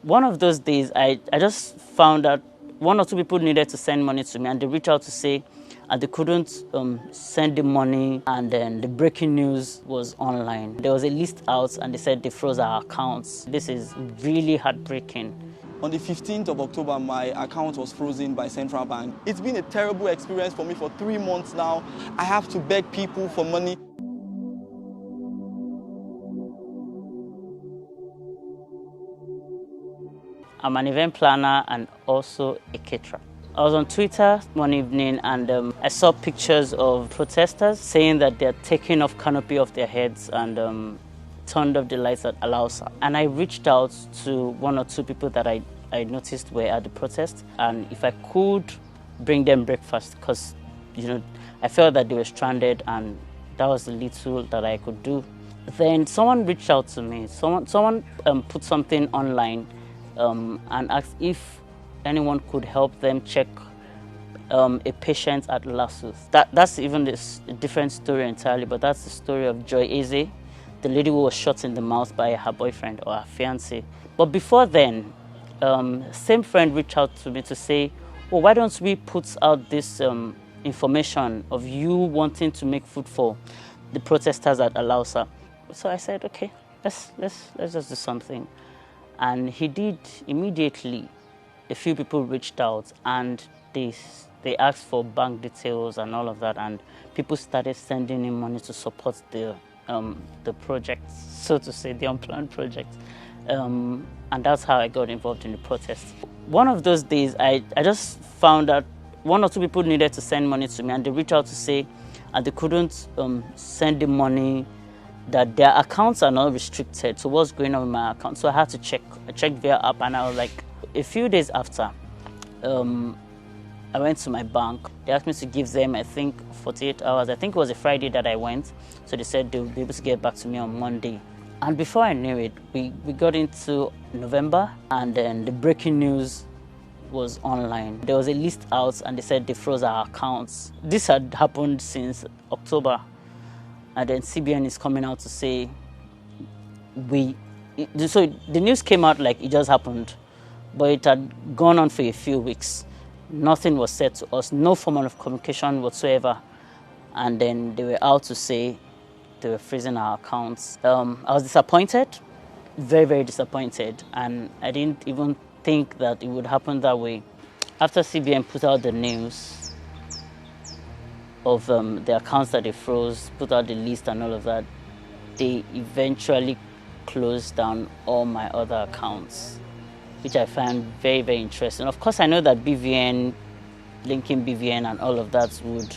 One of those days, I just found out one or two people needed to send money to me, and they reached out to say they couldn't send the money, and then the breaking news was online. There was a list out, and they said they froze our accounts. This is really heartbreaking. On the 15th of October, my account was frozen by Central Bank. It's been a terrible experience for me for 3 months now. I have to beg people for money. I'm an event planner and also a caterer. I was on Twitter one evening and I saw pictures of protesters saying that they're taking off canopy off their heads and turned off the lights at Alausa. And I reached out to one or two people that I noticed were at the protest, and if I could bring them breakfast, because I felt that they were stranded and that was the little that I could do. Then someone reached out to me. Someone put something online and asked if anyone could help them check a patient at Lassus. That's even a different story entirely, but that's the story of Joy Eze, the lady who was shot in the mouth by her boyfriend or her fiancé. But before then, same friend reached out to me to say, well, why don't we put out this information of you wanting to make food for the protesters at Alausa? So I said, okay, let's just do something. And he did immediately. A few people reached out and they asked for bank details and all of that, and people started sending in money to support the project, so to say, the unplanned project. And that's how I got involved in the protest. One of those days, I just found out one or two people needed to send money to me, and they reached out to say they couldn't send the money, that their accounts are not restricted. So what's going on with my account? So I had to check. I checked their app, and I was like, a few days after, I went to my bank. They asked me to give them, I think, 48 hours. I think it was a Friday that I went. So they said they would be able to get back to me on Monday. And before I knew it, we got into November, and then the breaking news was online. There was a list out, and they said they froze our accounts. This had happened since October. And then CBN is coming out to say, so the news came out like it just happened, but it had gone on for a few weeks. Nothing was said to us, no form of communication whatsoever. And then they were out to say they were freezing our accounts. I was disappointed, very, very disappointed. And I didn't even think that it would happen that way. After CBN put out the news of the accounts that they froze, put out the list and all of that, they eventually closed down all my other accounts, which I found very, very interesting. Of course, I know that BVN, linking BVN and all of that would,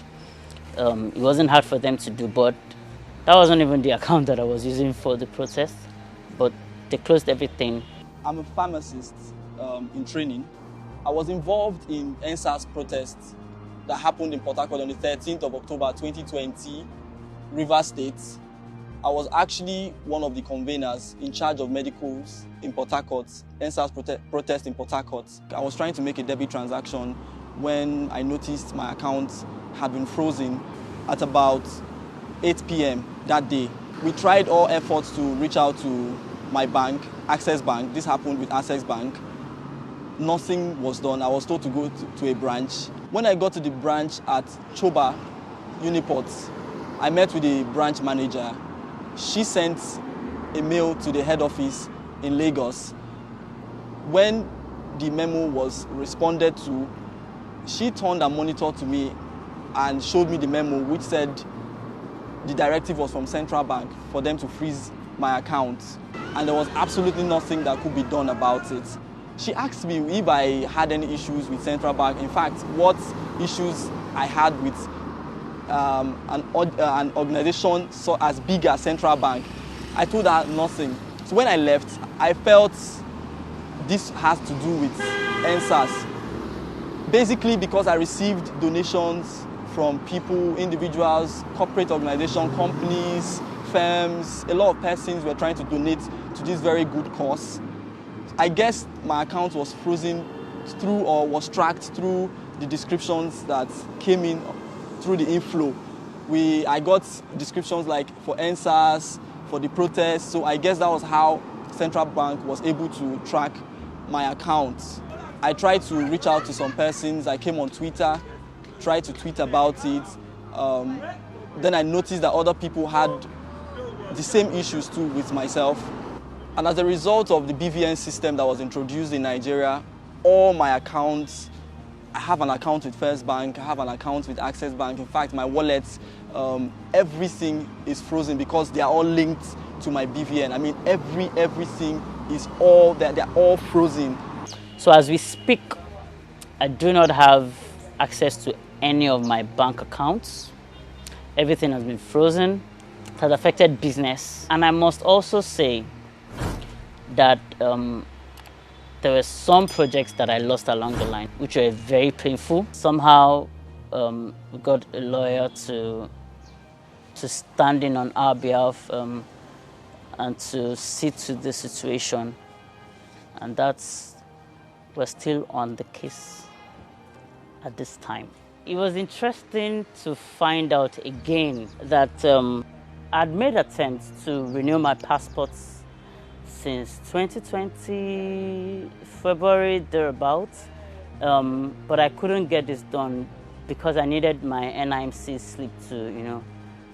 it wasn't hard for them to do, but that wasn't even the account that I was using for the protest, but they closed everything. I'm a pharmacist in training. I was involved in Endsars protests that happened in Port Harcourt on the 13th of October 2020, Rivers State. I was actually one of the conveners in charge of medicals in Port Harcourt, Endsars protest in Port Harcourt. I was trying to make a debit transaction when I noticed my account had been frozen at about 8 p.m. that day. We tried all efforts to reach out to my bank, Access Bank. This happened with Access Bank. Nothing was done. I was told to go to a branch. When I got to the branch at Choba Uniport, I met with the branch manager. She sent a mail to the head office in Lagos. When the memo was responded to, she turned her monitor to me and showed me the memo, which said the directive was from Central Bank for them to freeze my account. And there was absolutely nothing that could be done about it. She asked me if I had any issues with Central Bank. In fact, what issues I had with an organization so as big as Central Bank. I told her nothing. So when I left, I felt this has to do with Endsars. Basically because I received donations from people, individuals, corporate organizations, companies, firms. A lot of persons were trying to donate to this very good cause. I guess my account was frozen through or was tracked through the descriptions that came in through the inflow. I got descriptions like for Endsars, for the protests, so I guess that was how Central Bank was able to track my account. I tried to reach out to some persons. I came on Twitter, tried to tweet about it. Then I noticed that other people had the same issues too with myself. And as a result of the BVN system that was introduced in Nigeria, all my accounts, I have an account with First Bank, I have an account with Access Bank. In fact, my wallets, everything is frozen because they are all linked to my BVN. I mean, everything is all, they're all frozen. So as we speak, I do not have access to any of my bank accounts. Everything has been frozen. It has affected business. And I must also say that there were some projects that I lost along the line, which were very painful. Somehow, we got a lawyer to stand in on our behalf and to see to the situation. And we're still on the case at this time. It was interesting to find out again that I'd made attempts to renew my passports since 2020, February, thereabouts. But I couldn't get this done because I needed my NIMC slip to,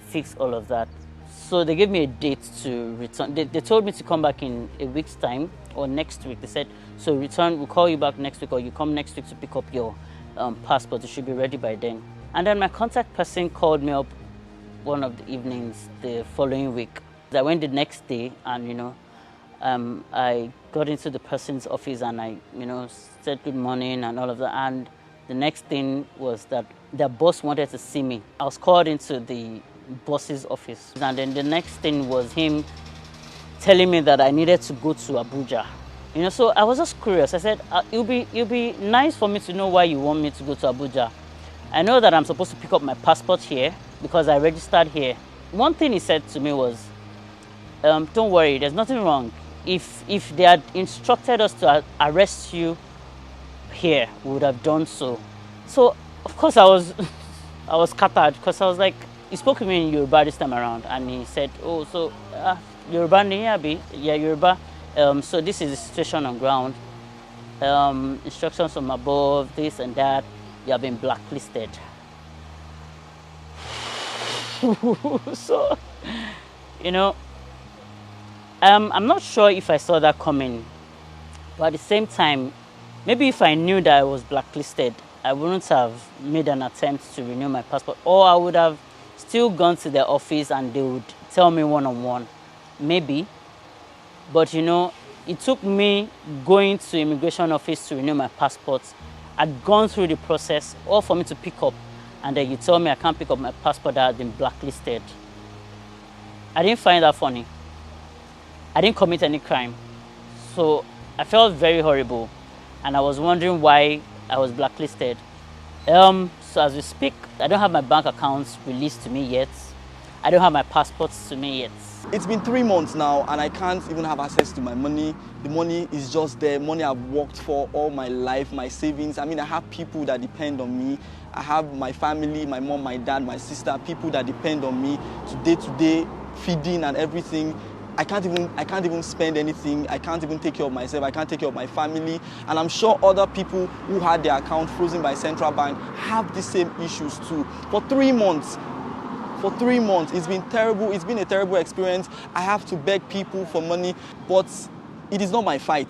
fix all of that. So they gave me a date to return. They told me to come back in a week's time or next week. They said, so return, we'll call you back next week or you come next week to pick up your passport. It should be ready by then. And then my contact person called me up one of the evenings the following week. I went the next day and, I got into the person's office and I, said good morning and all of that. And the next thing was that their boss wanted to see me. I was called into the boss's office. And then the next thing was him telling me that I needed to go to Abuja. So I was just curious. I said, it'll be nice for me to know why you want me to go to Abuja. I know that I'm supposed to pick up my passport here because I registered here. One thing he said to me was, don't worry, there's nothing wrong. If they had instructed us to arrest you here, we would have done so. So, of course, I was scattered because I was like, he spoke to me in Yoruba this time around and he said, oh, so Yoruba Niyabi? Yeah, Yoruba. So this is the situation on ground. Instructions from above, this and that. You have been blacklisted. So, I'm not sure if I saw that coming, but at the same time, maybe if I knew that I was blacklisted, I wouldn't have made an attempt to renew my passport, or I would have still gone to their office and they would tell me one-on-one, maybe. But it took me going to the immigration office to renew my passport. I'd gone through the process, all for me to pick up, and then you tell me I can't pick up my passport that had been blacklisted. I didn't find that funny. I didn't commit any crime. So I felt very horrible, and I was wondering why I was blacklisted. So as we speak, I don't have my bank accounts released to me yet. I don't have my passports to me yet. It's been 3 months now and I can't even have access to my money. The money is just there, money I've worked for all my life, my savings. I mean, I have people that depend on me. I have my family, my mom, my dad, my sister, people that depend on me to day feeding and everything. I can't even spend anything. I can't even take care of myself. I can't take care of my family. And I'm sure other people who had their account frozen by central bank have the same issues too. For 3 months, it's been terrible. It's been a terrible experience. I have to beg people for money, but it is not my fight.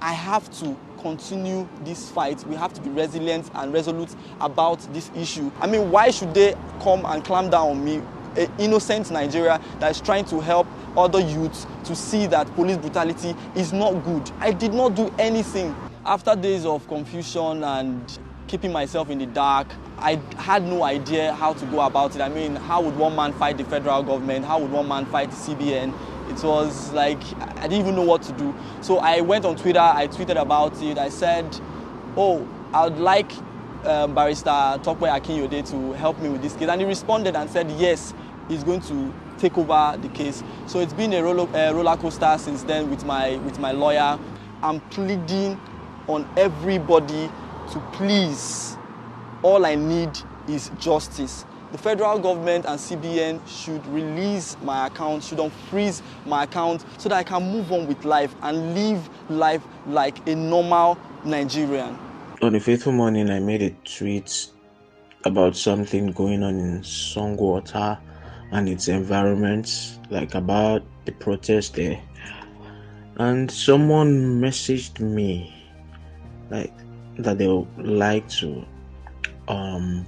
I have to continue this fight. We have to be resilient and resolute about this issue. I mean, why should they come and clamp down on me? An innocent Nigeria that is trying to help other youths to see that police brutality is not good. I did not do anything. After days of confusion and keeping myself in the dark, I had no idea how to go about it. I mean, how would one man fight the federal government? How would one man fight the CBN? It was like, I didn't even know what to do. So I went on Twitter, I tweeted about it. I said, oh, I would like Barrister Tokwe Akinyode to help me with this case. And he responded and said, yes, he's going to take over the case. So it's been a roller coaster since then with my lawyer. I'm pleading on everybody to please. All I need is justice. The federal government and CBN should release my account, should unfreeze my account so that I can move on with life and live life like a normal Nigerian. On a fateful morning, I made a tweet about something going on in Songwater and its environment, like about the protest there. And someone messaged me like that they would like to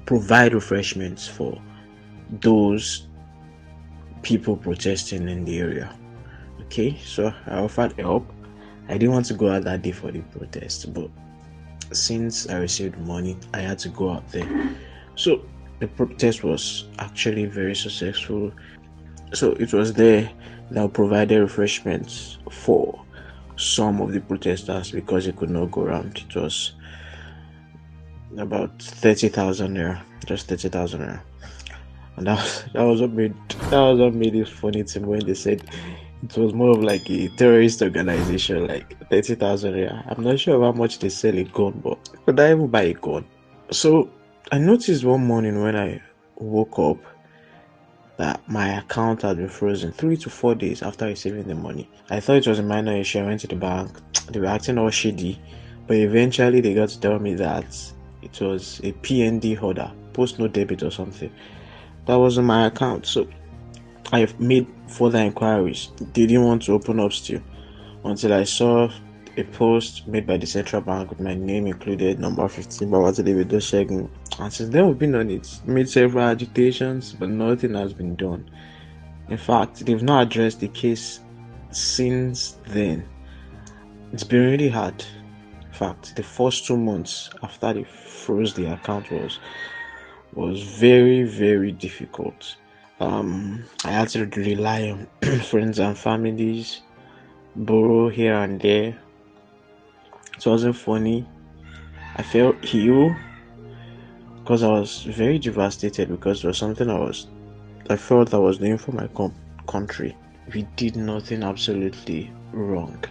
provide refreshments for those people protesting in the area. Okay, so I offered help. I didn't want to go out that day for the protest, but since I received money, I had to go out there. So the protest was actually very successful. So it was there that provided refreshments for some of the protesters because they could not go around. It was about 30,000 naira, just 30,000 naira. And that was what made it funny to me when they said it was more of like a terrorist organization, like 30,000 naira. I'm not sure how much they sell a gun, but could I even buy a gun? So I noticed one morning when I woke up that my account had been frozen 3 to 4 days after receiving the money. I thought it was a minor issue. I went to the bank. They were acting all shady, but eventually they got to tell me that it was a PND order, post no debit or something. That wasn't my account. So I made further inquiries. They didn't want to open up still until I saw a post made by the central bank with my name included, number 15, Shagun. And since then we've been on it. Made several agitations, but nothing has been done. In fact, they've not addressed the case since then. It's been really hard. In fact, the first 2 months after they froze the account was very, very difficult. I had to rely on friends and families, borrow here and there. It wasn't funny. I felt ill because I was very devastated because it was something I felt I was doing for my country. We did nothing absolutely wrong.